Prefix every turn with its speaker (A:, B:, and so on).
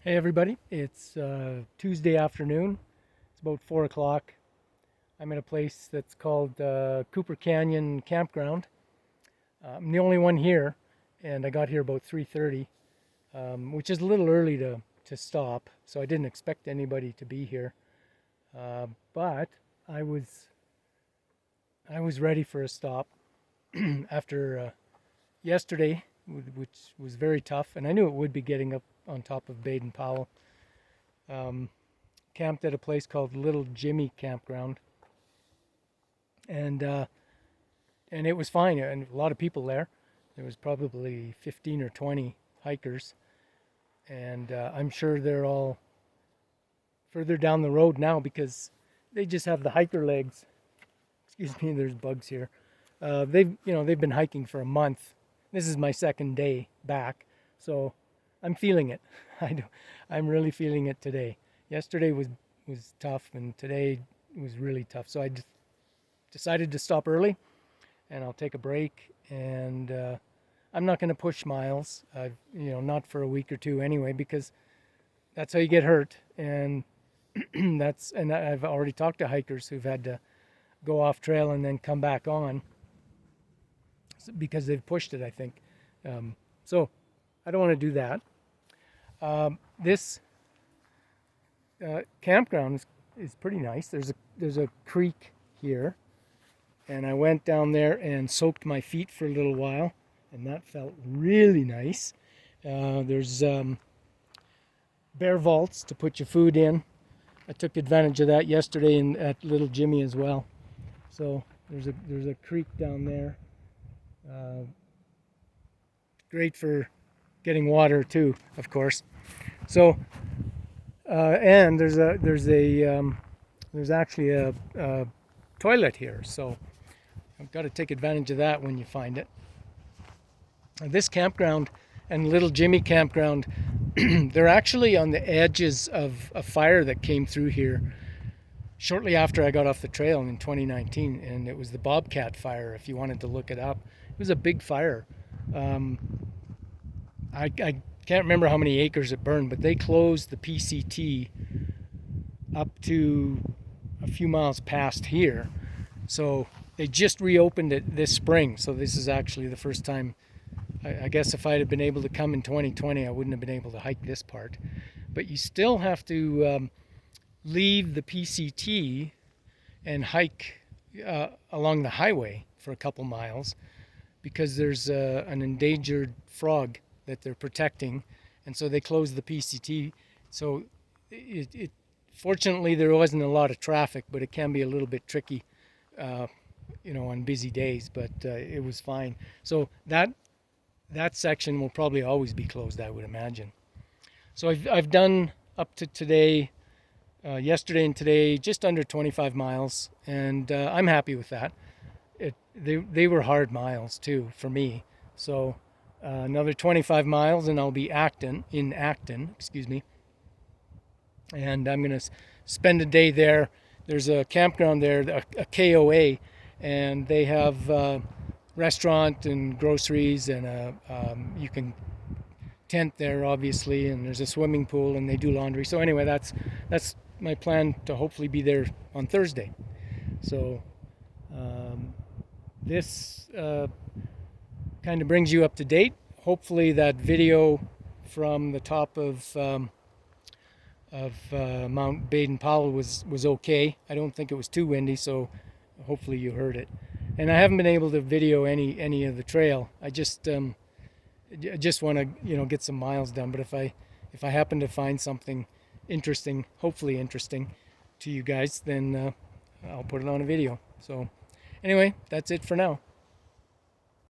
A: Hey everybody, it's Tuesday afternoon. It's about 4 o'clock. I'm at a place that's called Cooper Canyon Campground. I'm the only one here, and I got here about 3:30, which is a little early to stop, so I didn't expect anybody to be here. But I was I was ready for a stop after yesterday, which was very tough, and I knew it would be getting up on top of Baden Powell. Um, Camped at a place called Little Jimmy Campground, and uh, and it was fine. And a lot of people there. There was probably 15 or 20 hikers, and I'm sure they're all further down the road now because they just have the hiker legs. Excuse me, there's bugs here. They've been hiking for a month. This is my second day back, so I'm feeling it. I do, I'm really feeling it today. Yesterday was tough, and today was really tough. So I just decided to stop early, and I'll take a break. And I'm not going to push miles. Not for a week or two anyway, because that's how you get hurt. And I've already talked to hikers who've had to go off trail and then come back on because they've pushed it, I think. So I don't want to do that. This campground is pretty nice. There's a creek here, and I went down there and soaked my feet for a little while, and that felt really nice. There's bare vaults to put your food in. I took advantage of that yesterday at Little Jimmy as well. So there's a creek down there. Great for getting water too, of course. So and there's actually a toilet here. So I've got to take advantage of that when you find it. This campground and Little Jimmy Campground, they're actually on the edges of a fire that came through here shortly after I got off the trail in 2019, and it was the Bobcat fire. If you wanted to look it up, it was a big fire. I can't remember how many acres it burned, but they closed the PCT up to a few miles past here. So they just reopened it this spring. So this is actually the first time. I guess if I had been able to come in 2020, I wouldn't have been able to hike this part. But you still have to leave the PCT and hike along the highway for a couple miles because there's an endangered frog that they're protecting, and so they closed the PCT. So fortunately there wasn't a lot of traffic, but it can be a little bit tricky, on busy days. But it was fine. So that section will probably always be closed, I would imagine. So I've done up to today, yesterday and today, just under 25 miles, and I'm happy with that. They were hard miles too for me. So another 25 miles and I'll be in Acton, excuse me. And I'm going to spend a day there. There's a campground there, a KOA, and they have restaurant and groceries, and you can tent there obviously, and there's a swimming pool, and they do laundry. So anyway, that's my plan to hopefully be there on Thursday. So this kind of brings you up to date. Hopefully that video from the top of Mount Baden Powell was okay. I don't think it was too windy, so hopefully you heard it. And I haven't been able to video any of the trail. I just want to get some miles done. But if I happen to find something interesting, hopefully interesting to you guys, then I'll put it on a video. So anyway, that's it for now.